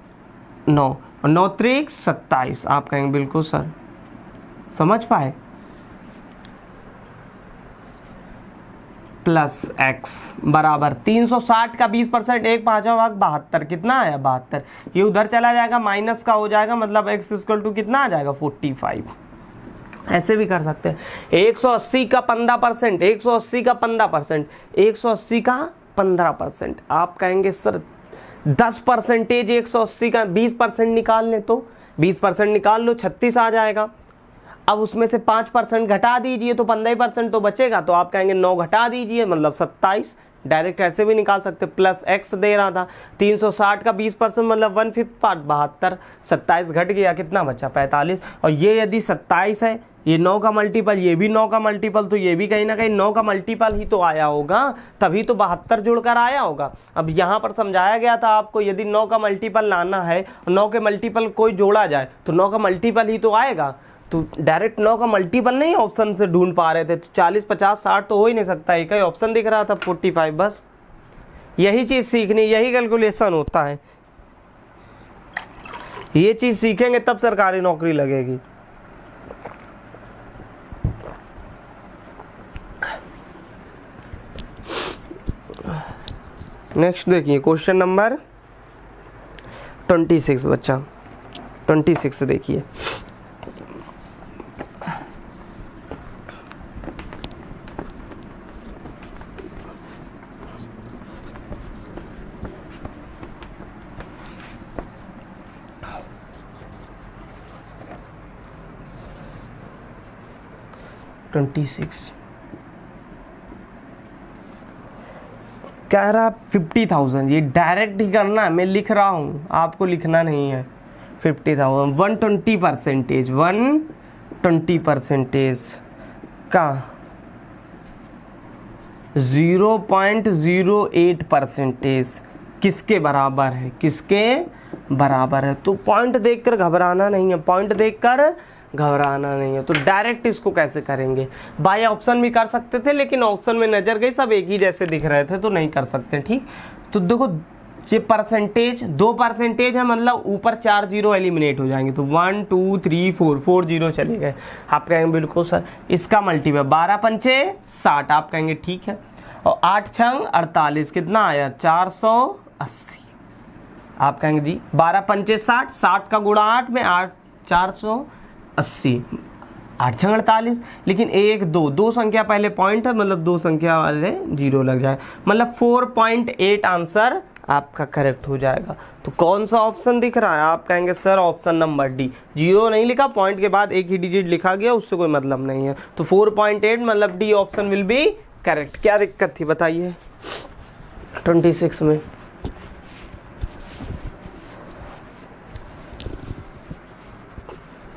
9 और 9 त्रिक 27। आप कहेंगे बिल्कुल सर, समझ पाए? प्लस x बराबर 360 का 20%, 1/5 कितना आया? 72। ये उधर चला जाएगा, माइनस का हो जाएगा, मतलब x इक्वल टू कितना आ जाएगा? 45। ऐसे भी कर सकते हैं। 180 का 15%, 180 का 15%, 180 का 15%। आप कहेंगे सर 10% 180 का 20% निकाल लें तो 20% निकाल लो, 36 आ जाएगा। अब उसमें से 5% घटा दीजिए तो 15% तो बचेगा। तो आप कहेंगे 9 घटा दीजिए मतलब 27। डायरेक्ट ऐसे भी निकाल सकते। प्लस x दे रहा था, 360 का 20% मतलब 1/5 72, 27 घट गया, कितना बचा? 45। और ये यदि 27 है, ये 9 का मल्टीपल, ये भी 9 का मल्टीपल, तो ये भी कहीं ना कहीं 9 का मल्टीपल ही तो आया होगा, तभी तो 72 जुड़कर आया होगा। अब यहाँ पर समझाया गया था आपको, यदि 9 का मल्टीपल लाना है, 9 के मल्टीपल कोई जोड़ा जाए तो 9 का मल्टीपल ही तो आएगा। तो डायरेक्ट 9 का मल्टीपल नहीं ऑप्शन से ढूंढ पा रहे थे, तो 40 50 60 तो हो ही नहीं सकता, एक ही ऑप्शन दिख रहा था 45। बस यही चीज सीखनी, यही कैलकुलेशन होता है। ये चीज सीखेंगे तब सरकारी नौकरी लगेगी। नेक्स्ट देखिए क्वेश्चन नंबर 26 बच्चा, 26 देखिए। कह रहा 50,000, ये डायरेक्ट ही करना है, मैं लिख रहा हूं, आपको लिखना नहीं है। 50,000 120% का 0.08% किसके बराबर है? किसके बराबर है? तो पॉइंट देखकर घबराना नहीं है, पॉइंट देखकर घबराना नहीं है। तो डायरेक्ट इसको कैसे करेंगे? बाय ऑप्शन भी कर सकते थे, लेकिन ऑप्शन में नजर गई सब एक ही जैसे दिख रहे थे, तो नहीं कर सकते। ठीक, तो देखो ये परसेंटेज 2% है, मतलब ऊपर 4 जीरो एलिमिनेट हो जाएंगे, तो 1 2 3 4 जीरो चले गए। आप कहेंगे बिल्कुल सर, इसका मल्टीपल 12 पंचे 60। आप कहेंगे ठीक है, और 8 छंग 48, कितना आया? 480। आप कहेंगे जी 12 पंचे 60, 60 का गुणा 8 में 8 480, 8 छंग 48। लेकिन 1 2 दो संख्या पहले पॉइंट है, मतलब दो संख्या वाले जीरो लग जाए, मतलब 4.8 आंसर आपका करेक्ट हो जाएगा। तो कौन सा ऑप्शन दिख रहा है? आप कहेंगे sir option number D. Zero नहीं लिखा, पॉइंट के बाद एक ही डिजिट लिखा गया, उससे कोई मतलब नहीं है। तो 4.8 मतलब D option will be correct. क्या दिक्कत थी बताइए 26 में?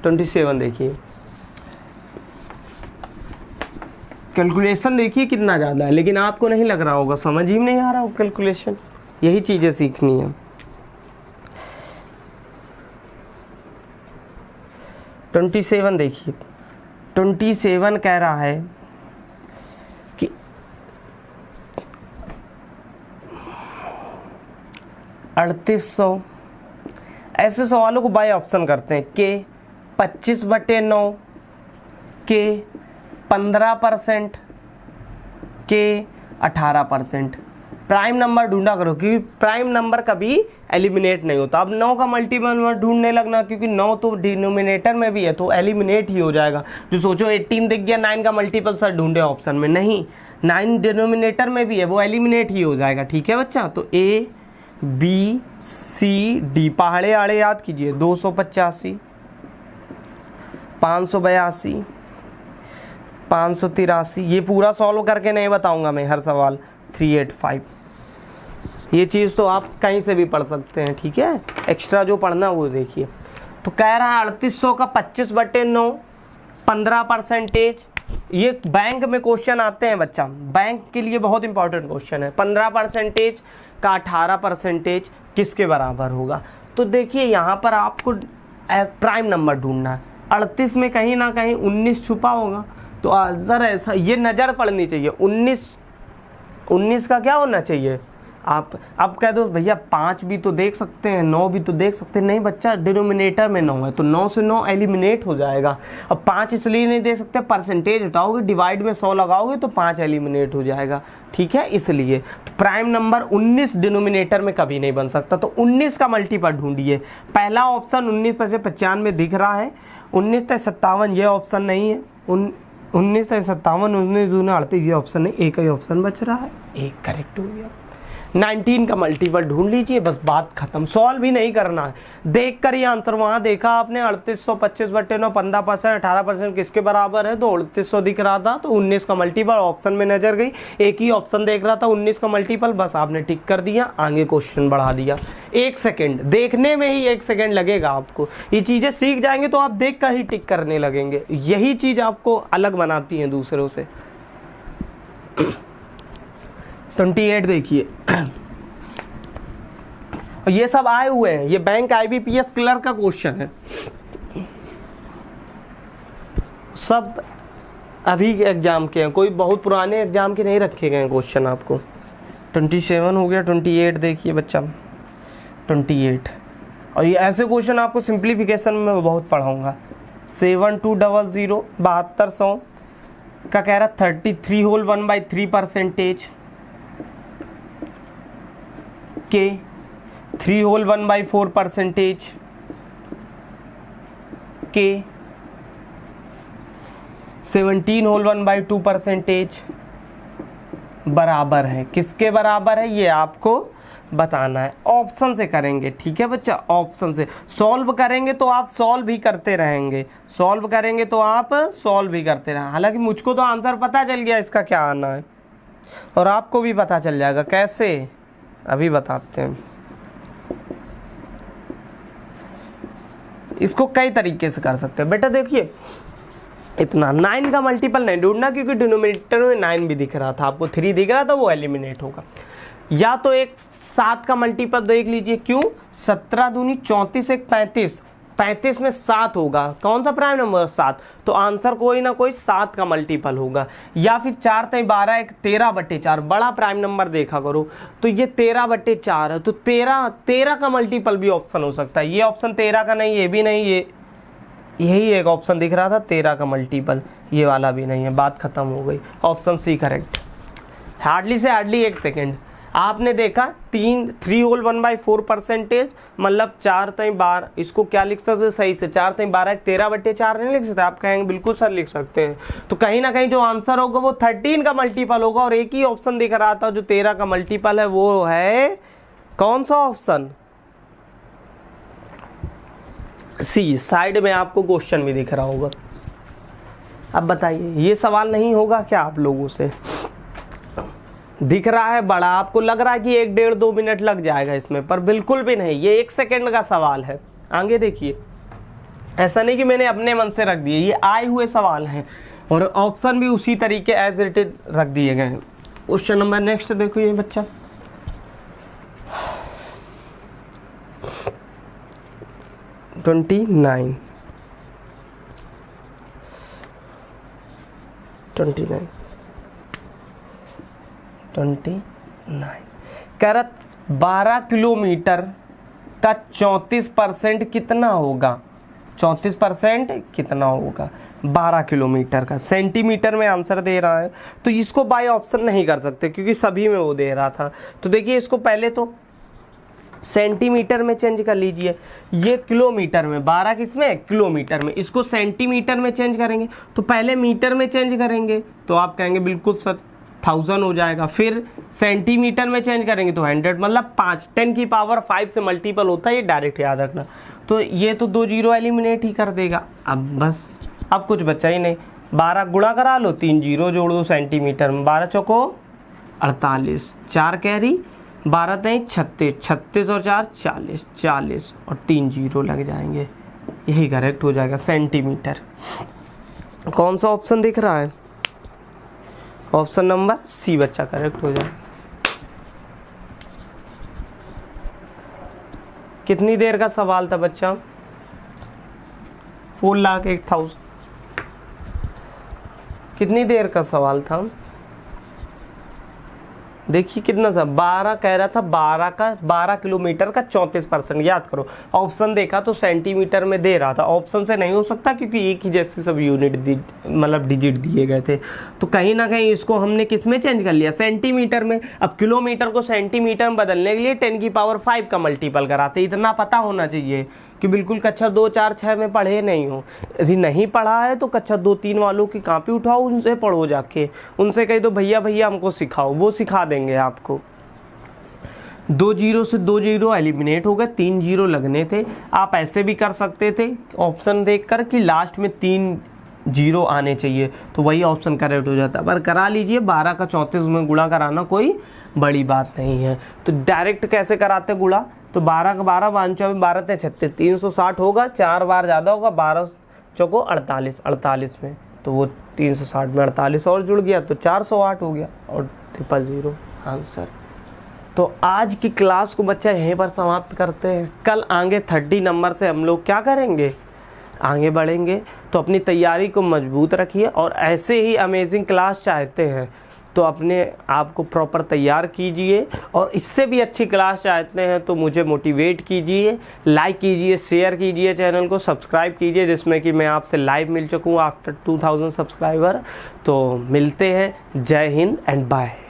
देखिए कैलकुलेशन, देखिए कितना ज्यादा है, लेकिन आपको नहीं लग रहा होगा, समझ ही नहीं आ रहा हो कैलकुलेशन। यही चीजें सीखनी है। 27 देखिए, 27 कह रहा है 3800। ऐसे सवालों को बाय ऑप्शन करते हैं। के 25/9, के 15%, के 18%। प्राइम नंबर ढूंढा करो, क्योंकि प्राइम नंबर कभी एलिमिनेट नहीं होता। अब 9 का मल्टीपल ढूंढने लगना, क्योंकि 9 तो डिनोमिनेटर में भी है तो एलिमिनेट ही हो जाएगा। जो सोचो 18 दिख गया, 9 का मल्टीपल सर ढूंढे ऑप्शन में, नहीं, 9 डिनोमिनेटर में भी है, वो एलिमिनेट ही हो जाएगा। ठीक है बच्चा, तो ए बी सी डी, पहाड़े आड़े याद कीजिए। 285, 582, 583। ये पूरा सॉल्व करके नहीं बताऊंगा मैं हर सवाल। 385। ये चीज़ तो आप कहीं से भी पढ़ सकते हैं, ठीक है, एक्स्ट्रा जो पढ़ना वो देखिए। तो कह रहा है 3800 का 25/9, 15%। ये बैंक में क्वेश्चन आते हैं बच्चा, बैंक के लिए बहुत इंपॉर्टेंट क्वेश्चन है। 15% का 18% किसके बराबर होगा? तो देखिए यहाँ पर आपको प्राइम नंबर ढूंढना है। 38 में कहीं ना कहीं 19 छुपा होगा, तो आंसर ऐसा, ये नज़र पड़नी चाहिए। 19 का क्या होना चाहिए? आप अब कह दो भैया 5 भी तो देख सकते हैं, 9 भी तो देख सकते हैं। नहीं बच्चा, डिनोमिनेटर में 9 है तो 9 से 9 एलिमिनेट हो जाएगा। अब 5 इसलिए नहीं दे सकते, परसेंटेज हटाओगे, डिवाइड में 100 लगाओगे तो 5 एलिमिनेट हो जाएगा। ठीक है, इसलिए तो प्राइम नंबर 19 डिनोमिनेटर में कभी नहीं बन सकता। तो 19 का मल्टीपल ढूंढिए। पहला ऑप्शन 19 में से 95 दिख रहा है, 19 से 57 ये ऑप्शन नहीं है, 19 से 57, 19 दूना 38 ये ऑप्शन नहीं, एक ही ऑप्शन बच रहा है, एक करेक्ट हो गया। 19 का मल्टीपल ढूंढ लीजिए, बस बात खत्म। सॉल्व भी नहीं करना है, देख कर ही आंसर। वहां देखा आपने 3800 25/9, 15%, 18% किसके बराबर है? तो 3800 दिख रहा था, तो 19 का मल्टीपल ऑप्शन में नजर गई। एक ही ऑप्शन देख रहा था 19 का मल्टीपल, बस आपने टिक कर दिया, आगे क्वेश्चन बढ़ा दिया। 1 सेकेंड देखने में ही 1 सेकेंड लगेगा आपको। ये चीजें सीख जाएंगे तो आप देख कर ही टिक करने लगेंगे। यही चीज आपको अलग बनाती है दूसरों से। 28 देखिए, ये सब आए हुए हैं, ये बैंक IBPS क्लर्क का क्वेश्चन है, सब अभी के एग्जाम के हैं, कोई बहुत पुराने एग्जाम के नहीं रखे गए हैं क्वेश्चन आपको। 27 हो गया, 28 देखिए बच्चा, 28। और ये ऐसे क्वेश्चन आपको सिंप्लीफिकेशन में बहुत पढ़ाऊंगा। 7200 7200 का कह रहा 33 होल 1/3%, के 3 होल 1/4%, के 17 होल 1/2% बराबर है। किसके बराबर है ये आपको बताना है। ऑप्शन से करेंगे, ठीक है बच्चा, ऑप्शन से सॉल्व करेंगे तो आप सॉल्व भी करते रहेंगे, सॉल्व करेंगे तो आप सॉल्व भी करते रहेंगे। हालांकि मुझको तो आंसर पता चल गया इसका क्या आना है, और आपको भी पता चल जाएगा। कैसे, अभी बताते हैं। इसको कई तरीके से कर सकते हैं बेटा। देखिए इतना 9 का मल्टीपल नहीं ढूंढना, क्योंकि डिनोमिनेटर में 9 भी दिख रहा था, आपको 3 दिख रहा था, वो एलिमिनेट होगा। या तो एक 7 का मल्टीपल देख लीजिए। क्यों? 17 दूनी 34, एक 35, 35 में 7 होगा। कौन सा प्राइम नंबर? 7। तो आंसर कोई ना कोई 7 का मल्टीपल होगा। या फिर 4 3 12, एक 13/4, बड़ा प्राइम नंबर देखा करो, तो ये 13/4 है, तो 13 का मल्टीपल भी ऑप्शन हो सकता है। ये ऑप्शन 13 का नहीं, ये भी नहीं, यही एक ऑप्शन दिख रहा था 13 का मल्टीपल, ये वाला भी नहीं है, बात खत्म हो गई। Option C correct. हार्डली से हार्डली 1 सेकेंड आपने देखा 3 होल 1/4%, मतलब 4 3 12, इसको क्या लिख सकते सही से? 4 3 12, 13/4 नहीं लिख सकते? आप कहेंगे बिल्कुल सर लिख सकते हैं। तो कहीं ना कहीं जो आंसर होगा वो 13 का मल्टीपल होगा, और एक ही ऑप्शन दिख रहा था जो 13 का मल्टीपल है, वो है कौन सा ऑप्शन? सी। साइड में आपको क्वेश्चन भी दिख रहा होगा। अब बताइए, ये सवाल नहीं होगा क्या आप लोगों से? दिख रहा है बड़ा, आपको लग रहा है कि 1 1.5 2 मिनट लग जाएगा इसमें, पर बिल्कुल भी नहीं, ये 1 सेकेंड का सवाल है। आगे देखिए, ऐसा नहीं कि मैंने अपने मन से रख दिए, ये आए हुए सवाल हैं, और ऑप्शन भी उसी तरीके एज इट इज रख दिए गए हैं। क्वेश्चन नंबर नेक्स्ट देखो ये बच्चा, ट्वेंटी नाइन करत 12 किलोमीटर का 34% कितना होगा? 34% कितना होगा? 12 किलोमीटर का। सेंटीमीटर में आंसर दे रहा है तो इसको बाय ऑप्शन नहीं कर सकते क्योंकि सभी में वो दे रहा था। तो देखिए इसको पहले तो सेंटीमीटर में चेंज कर लीजिए, ये किलोमीटर में, 12 किसमें? किलोमीटर में। इसको सेंटीमीटर में चेंज करेंगे तो पहले मीटर में चेंज करेंगे तो आप कहेंगे बिल्कुल सर 1000 हो जाएगा। फिर सेंटीमीटर में चेंज करेंगे तो 100, मतलब 5, 10 की पावर 5 से मल्टीपल होता है, ये डायरेक्ट याद रखना। तो ये तो 2 जीरो एलिमिनेट ही कर देगा। अब बस अब कुछ बचा ही नहीं, 12 गुणा करा लो, 3 जीरो जोड़ दो सेंटीमीटर में, 12 चौको 48, 4 कैरी, 12 तेईं 36, 36 और 4 40, 40 और 3 जीरो लग जाएंगे, यही करेक्ट हो जाएगा सेंटीमीटर। कौन सा ऑप्शन दिख रहा है? ऑप्शन नंबर सी बच्चा करेक्ट हो जाएगा। कितनी देर का सवाल था बच्चा? 4,08,000। कितनी देर का सवाल था? देखिए कितना था, 12 कह रहा था, 12 किलोमीटर का 34%। याद करो ऑप्शन देखा तो सेंटीमीटर में दे रहा था, ऑप्शन से नहीं हो सकता क्योंकि एक ही जैसे सब यूनिट मतलब डिजिट दिए गए थे। तो कहीं ना कहीं इसको हमने किस में चेंज कर लिया? सेंटीमीटर में। अब किलोमीटर को सेंटीमीटर में बदलने के लिए 10 की पावर 5 का मल्टीपल कराते। इतना पता होना चाहिए कि बिल्कुल कक्षा 2, 4, 6 में पढ़े नहीं हो। यदि नहीं पढ़ा है तो कक्षा 2, 3 वालों की कॉपी उठाओ, उनसे पढ़ो जाके, उनसे कही दो भैया भैया हमको सिखाओ, वो सिखा देंगे आपको। 2 जीरो से 2 जीरो एलिमिनेट हो गए, 3 जीरो लगने थे। आप ऐसे भी कर सकते थे ऑप्शन देखकर कि लास्ट में 3 जीरो आने चाहिए तो वही ऑप्शन करेक्ट हो जाता, पर करा लीजिए। 12 का 34 में गुणा कराना कोई बड़ी बात नहीं है। तो डायरेक्ट कैसे कराते गुणा? तो 12 का 12, 5 24, 12 तेईं 36, 360 होगा, 4 बार ज़्यादा होगा, 12 चौको 48, 48 में तो वो 360 में 48 और जुड़ गया तो 408 हो गया और 000 आंसर। तो आज की क्लास को बच्चा यहीं पर समाप्त करते हैं। कल आगे 30 नंबर से हम लोग क्या करेंगे? आगे बढ़ेंगे। तो अपनी तैयारी को मजबूत रखिए और ऐसे ही अमेजिंग क्लास चाहते हैं तो अपने आप को प्रॉपर तैयार कीजिए, और इससे भी अच्छी क्लास चाहते हैं तो मुझे मोटिवेट कीजिए, लाइक कीजिए, शेयर कीजिए, चैनल को सब्सक्राइब कीजिए, जिसमें कि मैं आपसे लाइव मिल चुकूँ आफ्टर 2000 सब्सक्राइबर। तो मिलते हैं, जय हिंद एंड बाय।